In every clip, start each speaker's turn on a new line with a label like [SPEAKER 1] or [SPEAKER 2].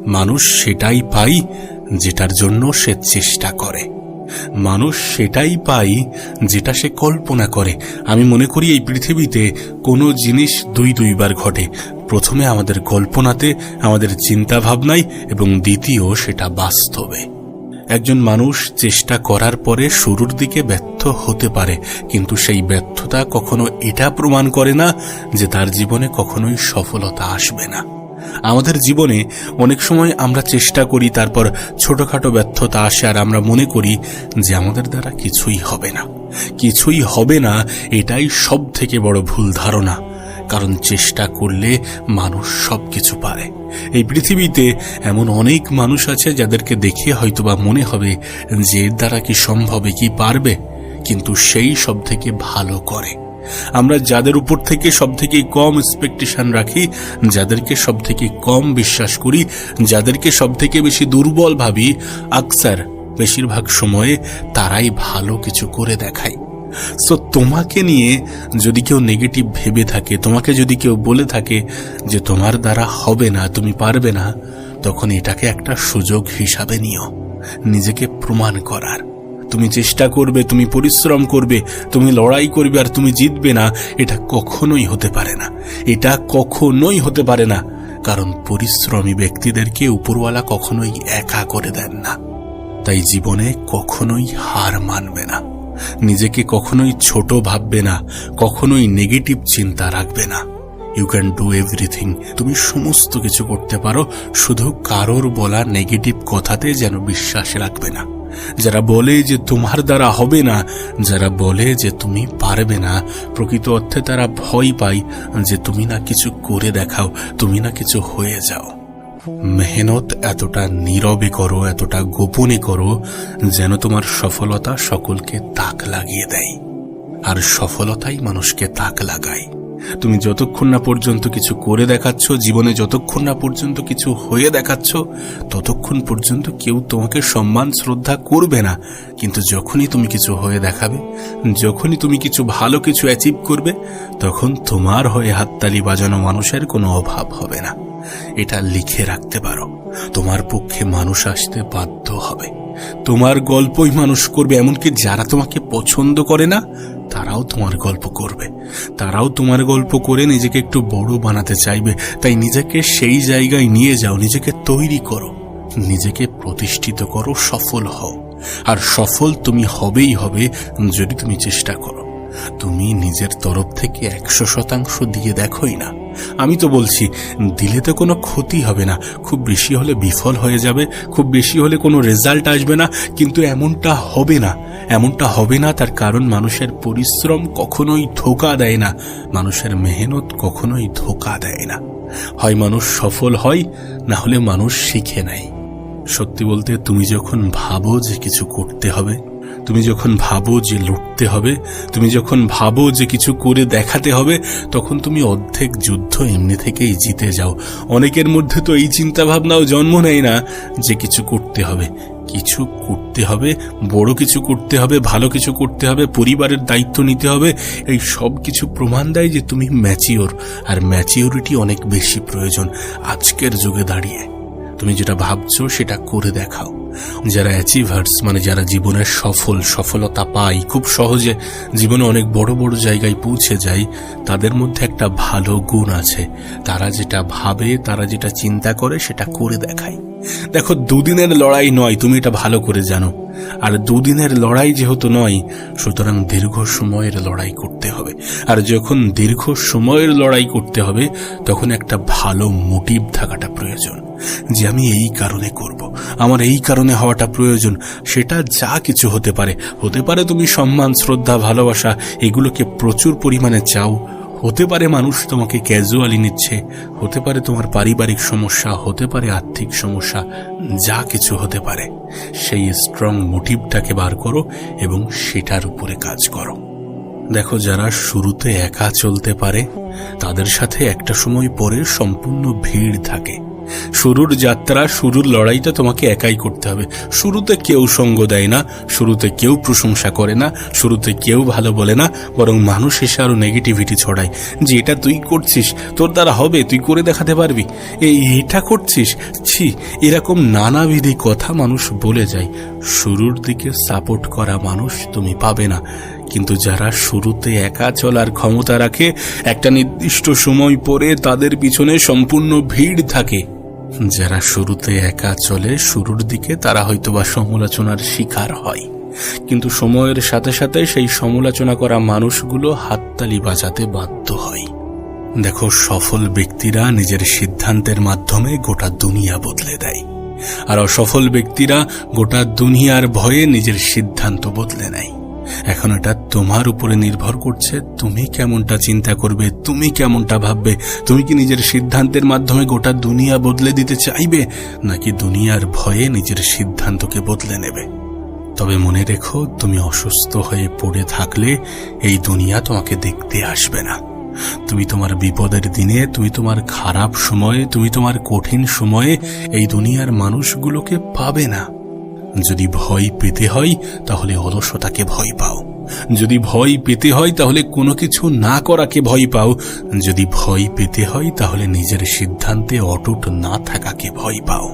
[SPEAKER 1] মানুষ সেটাই পায় যেটার জন্য সে চেষ্টা করে, মানুষ সেটাই পায় যেটা সে কল্পনা করে। আমি মনে করি এই পৃথিবীতে কোনো জিনিস দুইবার ঘটে, প্রথমে আমাদের কল্পনাতে, আমাদের চিন্তা ভাবনায়, এবং দ্বিতীয় সেটা বাস্তবে। একজন মানুষ চেষ্টা করার পরে শুরুর দিকে ব্যর্থ হতে পারে, কিন্তু সেই ব্যর্থতা কখনো এটা প্রমাণ করে না যে তার জীবনে কখনোই সফলতা আসবে না। আমাদের জীবনে অনেক সময় আমরা চেষ্টা করি, তারপর ছোটখাটো ব্যর্থতা আসে, আর আমরা মনে করি যে আমাদের দ্বারা কিছুই হবে না। কিছুই হবে না এটাই সব থেকে বড় ভুল ধারণা, কারণ চেষ্টা করলে মানুষ সবকিছু পারে। এই পৃথিবীতে এমন অনেক মানুষ আছে যাদেরকে দেখে হয়তোবা মনে হবে যে এর দ্বারা কি সম্ভব, কি পারবে, কিন্তু সেই সব থেকে ভালো করে। আমরা যাদের উপর থেকে সব থেকে কম এক্সপেকটেশন রাখি, যাদেরকে সব থেকে কম বিশ্বাস করি, যাদেরকে সব থেকে বেশি দুর্বল ভাবি, আকসার বেশিরভাগ সময়ে তারাই ভালো কিছু করে দেখায়। সো তোমাকে নিয়ে যদি কেউ নেগেটিভ ভেবে থাকে, তোমাকে যদি কেউ বলে থাকে যে তোমার দ্বারা হবে না, তুমি পারবে না, তখন এটাকে একটা সুযোগ হিসাবে নিও নিজেকে প্রমাণ করার। তুমি চেষ্টা করবে, তুমি পরিশ্রম করবে, তুমি লড়াই করবে, আর তুমি জিতবে না, এটা কখনোই হতে পারে না। এটা কখনোই হতে পারে না, কারণ পরিশ্রমী ব্যক্তিদেরকে উপরওয়ালা কখনোই একা করে দেন না। তাই জীবনে কখনোই হার মানবে না, নিজেকে কখনোই ছোট ভাববে না, কখনোই নেগেটিভ চিন্তা রাখবে না। ইউ ক্যান ডু এভরিথিং, তুমি সমস্ত কিছু করতে পারো, শুধু কারোর বলা নেগেটিভ কথাতে যেন বিশ্বাস রাখবে না। যারা বলে যে তোমার দ্বারা হবে না, যারা বলে যে তুমি পারবে না, প্রকৃত অর্থে তারা ভয় পায় যে তুমি না কিছু করে দেখাও, তুমি না কিছু হয়ে যাও। মেহনত এতটা নীরবে করো, এতটা গোপনে করো, যেন তোমার সফলতা সকলকে তাক লাগিয়ে দেয়। আর সফলতাই মানুষকে তাক লাগায়। তুমি যতক্ষণ না পর্যন্ত কিছু করে দেখাচ্ছ, জীবনে যতক্ষণ না পর্যন্ত কিছু হয়ে দেখাচ্ছ, ততক্ষণ পর্যন্ত কেউ তোমাকে সম্মান শ্রদ্ধা করবে না। কিন্তু যখনই তুমি কিছু হয়ে দেখাবে, যখনই তুমি কিছু ভালো কিছু অ্যাচিভ করবে, তখন তোমার হয়ে হাততালি বাজানো মানুষের কোনো অভাব হবে না। এটা লিখে রাখতে পারো, তোমার পক্ষে মানুষ আসতে বাধ্য হবে, তোমার গল্পই মানুষ করবে। এমনকি যারা তোমাকে পছন্দ করে না, তারাও তোমার গল্প করবে, তারাও তোমার গল্প করে নিজেকে একটু বড় বানাতে চাইবে। তাই নিজেকে সেই জায়গায় নিয়ে যাও, নিজেকে তৈরি করো, নিজেকে প্রতিষ্ঠিত করো, সফল হও। আর সফল তুমি হবেই হবে যদি তুমি চেষ্টা করো। তুমি নিজের তরফ থেকে 100% দিয়ে দেখোই না। আমি তো বলছি, দিলে তো কোনো ক্ষতি হবে না, খুব বেশি হলে বিফল হয়ে যাবে, খুব বেশি হলে কোনো রেজাল্ট আসবে না, কিন্তু এমনটা হবে না। এমনটা হবে না তার কারণ মানুষের পরিশ্রম কখনোই ধোঁকা দেয় না, মানুষের মেহনত কখনোই ধোঁকা দেয় না। হয় মানুষ সফল হয়, না হলে মানুষ শিখে নেয়। সত্যি বলতে, তুমি যখন ভাবো যে কিছু করতে হবে, তুমি যখন ভাবো যে লড়তে হবে, তুমি যখন ভাবো যে কিছু করে দেখাতে হবে, তখন তুমি অর্ধেক যুদ্ধ এমনি থেকেই জিতে যাও। অনেকের মধ্যে তো এই চিন্তা ভাবনাও জন্ম নেয় না যে কিছু করতে হবে। কিছু করতে হবে, বড় কিছু করতে হবে, ভালো কিছু করতে হবে, পরিবারের দায়িত্ব নিতে হবে। এই সব কিছু প্রমাণ দেয় যে তুমি ম্যাচিওর, আর ম্যাচিওরিটি অনেক বেশি প্রয়োজন আজকের যুগে দাঁড়িয়ে। তুমি যেটা ভাবছো সেটা করে দেখাও। যারা অ্যাচিভার্স, মানে যারা জীবনের সফলতা পায়, খুব সহজে জীবনে অনেক বড় বড় জায়গায় পৌঁছে যায়, তাদের মধ্যে একটা ভালো গুণ আছে। তারা যেটা ভাবে, তারা যেটা চিন্তা করে, সেটা করে দেখায়। দেখো, দুদিনের লড়াই নয়, তুমি এটা ভালো করে জানো। আর দুদিনের লড়াই যেহেতু নয়, সুতরাং দীর্ঘ সময়ের লড়াই করতে হবে। আর যখন দীর্ঘ সময়ের লড়াই করতে হবে, তখন একটা ভালো মোটিভ থাকাটা প্রয়োজন, যে আমি এই কারণে করব, আমার এই কারণে হওয়াটা প্রয়োজন। সেটা যা কিছু হতে পারে। হতে পারে তুমি সম্মান, শ্রদ্ধা, ভালোবাসা এগুলোকে প্রচুর পরিমাণে চাও, হতে পারে মানুষ তোমাকে ক্যাজুয়ালি নিচ্ছে, হতে পারে তোমার পারিবারিক সমস্যা, হতে পারে আর্থিক সমস্যা, যা কিছু হতে পারে। সেই স্ট্রং মোটিভটাকে বার করো এবং সেটার উপরে কাজ করো। দেখো, যারা শুরুতে একা চলতে পারে, তাদের সাথে একটা সময় পরে সম্পূর্ণ ভিড় থাকে। শুরুর যাত্রা, শুরুর লড়াইটা তোমাকে একাই করতে হবে। শুরুতে কেউ সঙ্গ দেয় না, শুরুতে কেউ প্রশংসা করে না, শুরুতে কেউ ভালো বলে না, বরং মানুষ এসে আরো নেগেটিভিটি ছড়ায় যে এটা তুই করছিস, তোর দ্বারা হবে, তুই করে দেখাতে পারবি, এটা করছিস, ছি, এরকম নানাবিধি কথা মানুষ বলে যায়। শুরুর দিকে সাপোর্ট করা মানুষ তুমি পাবে না, কিন্তু যারা শুরুতে একা চলার ক্ষমতা রাখে, একটা নির্দিষ্ট সময় পরে তাদের পিছনে সম্পূর্ণ ভিড় থাকে। যারা শুরুতে একা চলে, শুরুর দিকে তারা হয়তোবা সমালোচনার শিকার হয়, কিন্তু সময়ের সাথে সাথে সেই সমালোচনা করা মানুষগুলো হাততালি বাজাতে বাধ্য হয়। দেখো, সফল ব্যক্তিরা নিজের সিদ্ধান্তের মাধ্যমে গোটা দুনিয়া বদলে দেয়, আর অসফল ব্যক্তিরা গোটা দুনিয়ার ভয়ে নিজের সিদ্ধান্ত বদলে নেয়। এখন এটা তোমার উপরে নির্ভর করছে, তুমি কেমনটা চিন্তা করবে, তুমি কেমনটা ভাববে। তুমি কি নিজের সিদ্ধান্তের মাধ্যমে গোটা দুনিয়া বদলে দিতে চাইবে, নাকি দুনিয়ার ভয়ে নিজের সিদ্ধান্তকে বদলে নেবে? তবে মনে রেখো, তুমি অসুস্থ হয়ে পড়ে থাকলে এই দুনিয়া তোমাকে দেখতে আসবে না। তুমি তোমার বিপদের দিনে, তুমি তোমার খারাপ সময়ে, তুমি তোমার কঠিন সময়ে এই দুনিয়ার মানুষগুলোকে পাবে না। যদি ভয় পেতে হয় তাহলে অলসতাকে ভয় পাও, যদি ভয় পেতে হয় তাহলে কোনো কিছু না করাকে ভয় পাও, যদি ভয় পেতে হয় তাহলে নিজের সিদ্ধান্তে অটুট না থাকাকে ভয় পাও।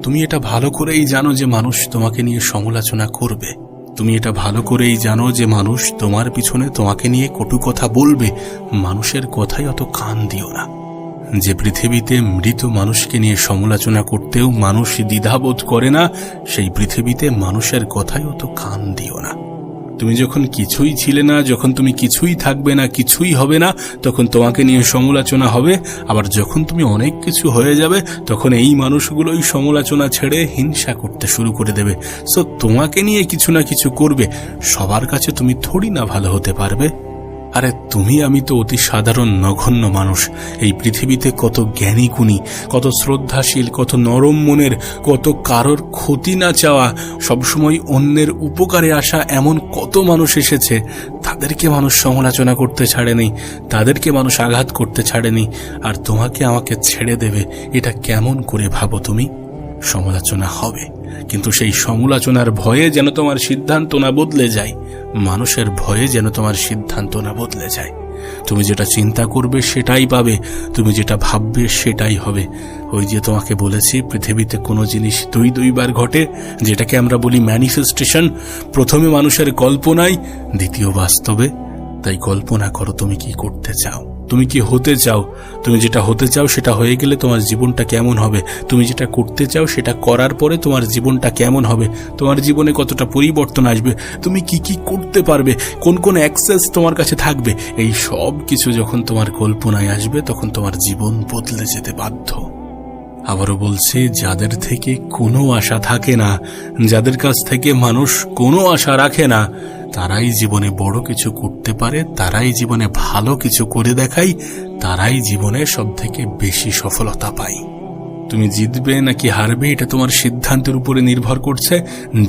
[SPEAKER 1] তুমি এটা ভালো করেই জানো যে মানুষ তোমাকে নিয়ে সমালোচনা করবে, তুমি এটা ভালো করেই জানো যে মানুষ তোমার পিছনে তোমাকে নিয়ে কটু কথা বলবে। মানুষের কথাই অত কান দিও না। যে পৃথিবীতে মৃত মানুষকে নিয়ে সমালোচনা করতেও মানুষ দ্বিধাবোধ করে না, সেই পৃথিবীতে মানুষের কথাই অত কান দিও না। তুমি যখন কিছুই ছিলে না, যখন তুমি কিছুই থাকবে না, কিছুই হবে না, তখন তোমাকে নিয়ে সমালোচনা হবে। আবার যখন তুমি অনেক কিছু হয়ে যাবে, তখন এই মানুষগুলোই সমালোচনা ছেড়ে হিংসা করতে শুরু করে দেবে। সো তোমাকে নিয়ে কিছু না কিছু করবে। সবার কাছে তুমি থোড়ি না ভালো হতে পারবে। আরে তুমি আমি তো অতি সাধারণ নগণ্য মানুষ। এই পৃথিবীতে কত জ্ঞানী গুণী, কত শ্রদ্ধাশীল, কত নরম মনের, কত কারোর ক্ষতি না চাওয়া, সবসময় অন্যের উপকারে আসা এমন কত মানুষ এসেছে। তাদেরকে মানুষ সমালোচনা করতে ছাড়েনি, তাদেরকে মানুষ আঘাত করতে ছাড়েনি, আর তোমাকে আমাকে ছেড়ে দেবে, এটা কেমন করে ভাবো তুমি? সমালোচনা হবে, কিন্তু সেই সমালোচনার ভয়ে যেন তোমার সিদ্ধান্ত না বদলে যায়, মানুষের ভয়ে যেন তোমার সিদ্ধান্ত না বদলে যায়। তুমি যেটা চিন্তা করবে সেটাই পাবে, তুমি যেটা ভাববে সেটাই হবে। ওই যে তোমাকে বলেছি, পৃথিবীতে কোনো জিনিস দুইবার ঘটে, যেটাকে আমরা বলি ম্যানিফেস্টেশন। প্রথমে মানুষের কল্পনায়, দ্বিতীয় বাস্তবে। তাই কল্পনা করো তুমি কি করতে চাও, তুমি কি হতে চাও। তুমি যেটা হতে চাও সেটা হয়ে গেলে তোমার জীবনটা কেমন হবে, তুমি যেটা করতে চাও সেটা করার পরে তোমার জীবনটা কেমন হবে, তোমার জীবনে কতটা পরিবর্তন আসবে, তুমি কি কি করতে পারবে, কোন কোন অ্যাক্সেস তোমার কাছে থাকবে, এই সব কিছু যখন তোমার কল্পনায় আসবে, তখন তোমার জীবন বদলে যেতে বাধ্য। আবারও বলছি, যাদের থেকে কোনো আশা থাকে না, যাদের কাছ থেকে মানুষ কোনো আশা রাখে না, তারাই জীবনে বড় কিছু করতে পারে, তারাই জীবনে ভালো কিছু করে দেখায়, তারাই জীবনে সব থেকে বেশি সফলতা পায়। তুমি জিতবে নাকি হারবে এটা তোমার সিদ্ধান্তের উপরে নির্ভর করছে।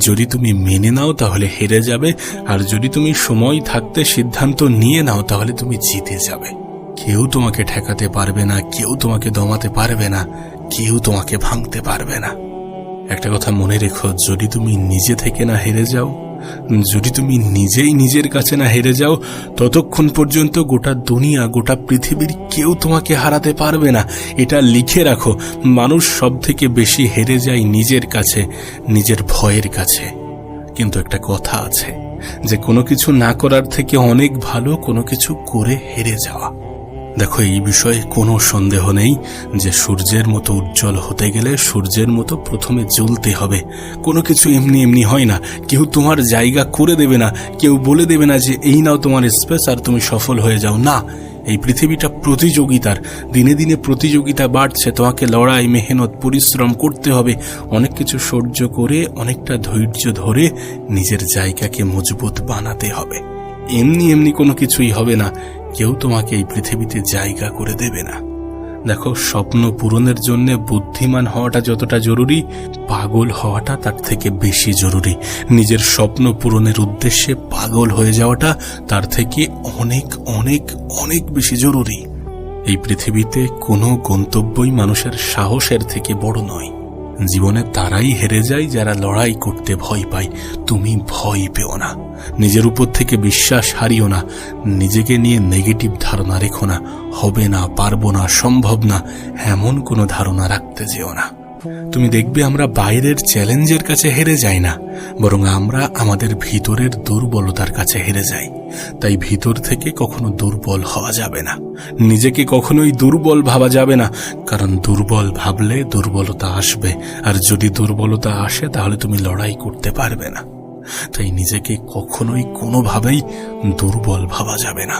[SPEAKER 1] যদি তুমি মেনে নাও তাহলে হেরে যাবে, আর যদি তুমি সময় থাকতে সিদ্ধান্ত নিয়ে নাও তাহলে তুমি জিতে যাবে। কেউ তোমাকে ঠেকাতে পারবে না, কেউ তোমাকে দমাতে পারবে না, কেউ তোমাকে ভাঙতে পারবে না। একটা কথা মনে রেখো, যদি তুমি নিজে থেকে না হেরে যাও, যদি তুমি নিজেই নিজের কাছে না হেরে যাও, ততক্ষণ পর্যন্ত গোটা দুনিয়া, গোটা পৃথিবীর কেউ তোমাকে হারাতে পারবে না। এটা লিখে রাখো, মানুষ সব থেকে বেশি হেরে যায় নিজের কাছে, নিজের ভয়ের কাছে। কিন্তু একটা কথা আছে যে কোনো কিছু না করার থেকে অনেক ভালো কোনো কিছু করে হেরে যাওয়া। দেখো, এই বিষয়ে কোনো সন্দেহ নেই যে সূর্যের মতো উজ্জ্বল হতে গেলে সূর্যের মতো প্রথমে জ্বলতে হবে। কোনো কিছু এমনি এমনি হয় না। কেউ তোমার জায়গা করে দেবে না, কেউ বলে দেবে না যে এই নাও তোমার স্পেস আর তুমি সফল হয়ে যাও। না, এই পৃথিবীটা প্রতিযোগিতার, দিনে দিনে প্রতিযোগিতা বাড়ছে। তোমাকে লড়াই, মেহনত, পরিশ্রম করতে হবে, অনেক কিছু সহ্য করে, অনেকটা ধৈর্য ধরে নিজের জায়গাকে মজবুত বানাতে হবে। এমনি এমনি কোনো কিছুই হবে না। কেউ তোমাকে এই পৃথিবীতে জায়গা করে দেবে না। দেখো, স্বপ্ন পূরণের জন্য বুদ্ধিমান হওয়াটা যতটা জরুরি, পাগল হওয়াটা তার থেকে বেশি জরুরি। নিজের স্বপ্ন পূরণের উদ্দেশ্যে পাগল হয়ে যাওয়াটা তার থেকে অনেক অনেক অনেক বেশি জরুরি। এই পৃথিবীতে কোনো গন্তব্যই মানুষের সাহসের থেকে বড় নয়। জীবনে তারাই হেরে যায় যারা লড়াই করতে ভয় পায়। তুমি ভয় পেও না, নিজের উপর থেকে বিশ্বাস হারিও না, নিজেকে নিয়ে নেগেটিভ ধারণা রেখো না। হবে না, পারবো না, সম্ভব না, এমন কোনো ধারণা রাখতে যেও না। তুমি দেখবে আমরা বাইরের চ্যালেঞ্জের কাছে হেরে যাই না, বরং আমরা আমাদের ভিতরের দুর্বলতার কাছে হেরে যাই। তাই ভিতর থেকে কখনো দুর্বল হওয়া যাবে না, নিজেকে কখনোই দুর্বল ভাবা যাবে না, কারণ দুর্বল ভাবলে দুর্বলতা আসবে, আর যদি দুর্বলতা আসে তাহলে তুমি লড়াই করতে পারবে না। তাই নিজেকে কখনোই কোনোভাবেই দুর্বল ভাবা যাবে না।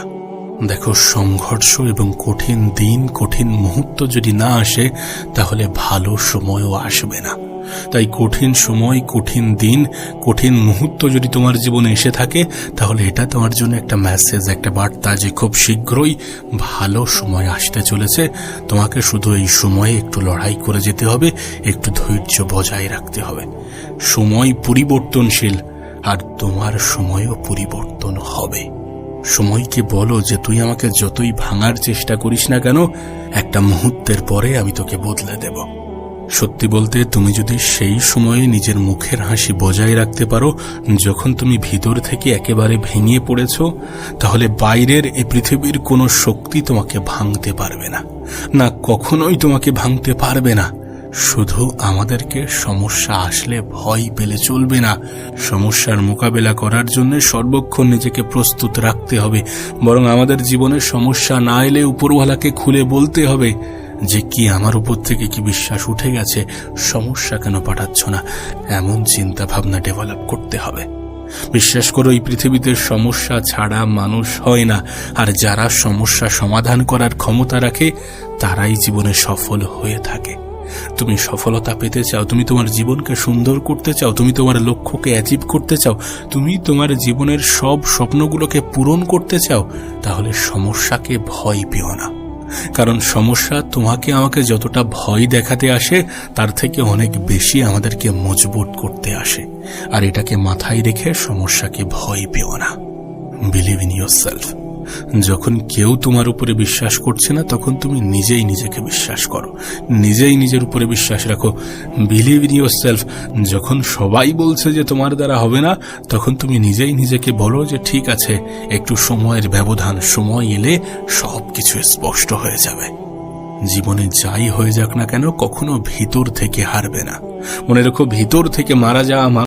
[SPEAKER 1] দেখো, সংঘর্ষ এবং কঠিন দিন, কঠিন মুহূর্ত যদি না আসে তাহলে ভালো সময়ও আসবে না। তাই কঠিন সময়, কঠিন দিন, কঠিন মুহূর্ত যদি তোমার জীবনে এসে থাকে তাহলে এটা তোমার জন্য একটা মেসেজ, একটা বার্তা যে খুব শীঘ্রই ভালো সময় আসতে চলেছে। তোমাকে শুধু এই সময়ে একটু লড়াই করে যেতে হবে, একটু ধৈর্য বজায় রাখতে হবে। সময় পরিবর্তনশীল, আর তোমার সময়ও পরিবর্তন হবে। সময়কে বলো যে তুই আমাকে যতই ভাঙার চেষ্টা করিস না কেন, একটা মুহূর্তের পরে আমি তোকে বদলে দেব। সত্যি বলতে, তুমি যদি সেই সময়ে নিজের মুখের হাসি বজায় রাখতে পারো যখন তুমি ভিতর থেকে একেবারে ভেঙে পড়েছ, তাহলে বাইরের এই পৃথিবীর কোনো শক্তি তোমাকে ভাঙতে পারবে না, না কখনোই তোমাকে ভাঙতে পারবে না। শুধু আমাদেরকে সমস্যা আসলে ভয় পেলে চলবে না। সমস্যার মোকাবেলা করার জন্য সর্বক্ষণ নিজেকে প্রস্তুত রাখতে হবে, বরং আমাদের জীবনে সমস্যা না এলে উপরওয়ালাকে খুলে বলতে হবে যে কি আমার উপর থেকে কি বিশ্বাস উঠে গেছে, সমস্যা কেন পাঠাচ্ছ না, এমন চিন্তা ভাবনা ডেভেলপ করতে হবে। বিশ্বাস করো, এই পৃথিবীতে সমস্যা ছাড়া মানুষ হয় না, আর যারা সমস্যা সমাধান করার ক্ষমতা রাখে তারাই জীবনে সফল হয়ে থাকে। তুমি সফলতা পেতে চাও, তুমি তোমার জীবনকে সুন্দর করতে চাও, তুমি তোমার লক্ষ্যকে অ্যাচিভ করতে চাও, তুমি তোমার জীবনের সব স্বপ্নগুলোকে পূরণ করতে চাও, তাহলে সমস্যাকে ভয় পেও না। কারণ সমস্যা তোমাকে আমাকে যতটা ভয় দেখাতে আসে তার থেকে অনেক বেশি আমাদেরকে মজবুত করতে আসে। আর এটাকে মাথায় রেখে সমস্যাকে ভয় পেও না। Believe in yourself. যখন কেউ তোমার উপরে বিশ্বাস করছে না তখন তুমি নিজেই নিজেকে বিশ্বাস করো, নিজেই নিজের উপরে বিশ্বাস রাখো। Believe in yourself. যখন সবাই বলছে যে তোমার দ্বারা হবে না, তখন তুমি নিজেই নিজেকে বলো যে ঠিক আছে, একটু সময়ের ব্যবধান, সময় এলে সবকিছু স্পষ্ট হয়ে যাবে। জীবনে যাই হয়ে যাক না কেন, কখনো ভিতর থেকে হারবে না। মনে রেখো, ভিতর থেকে মারা যাওয়া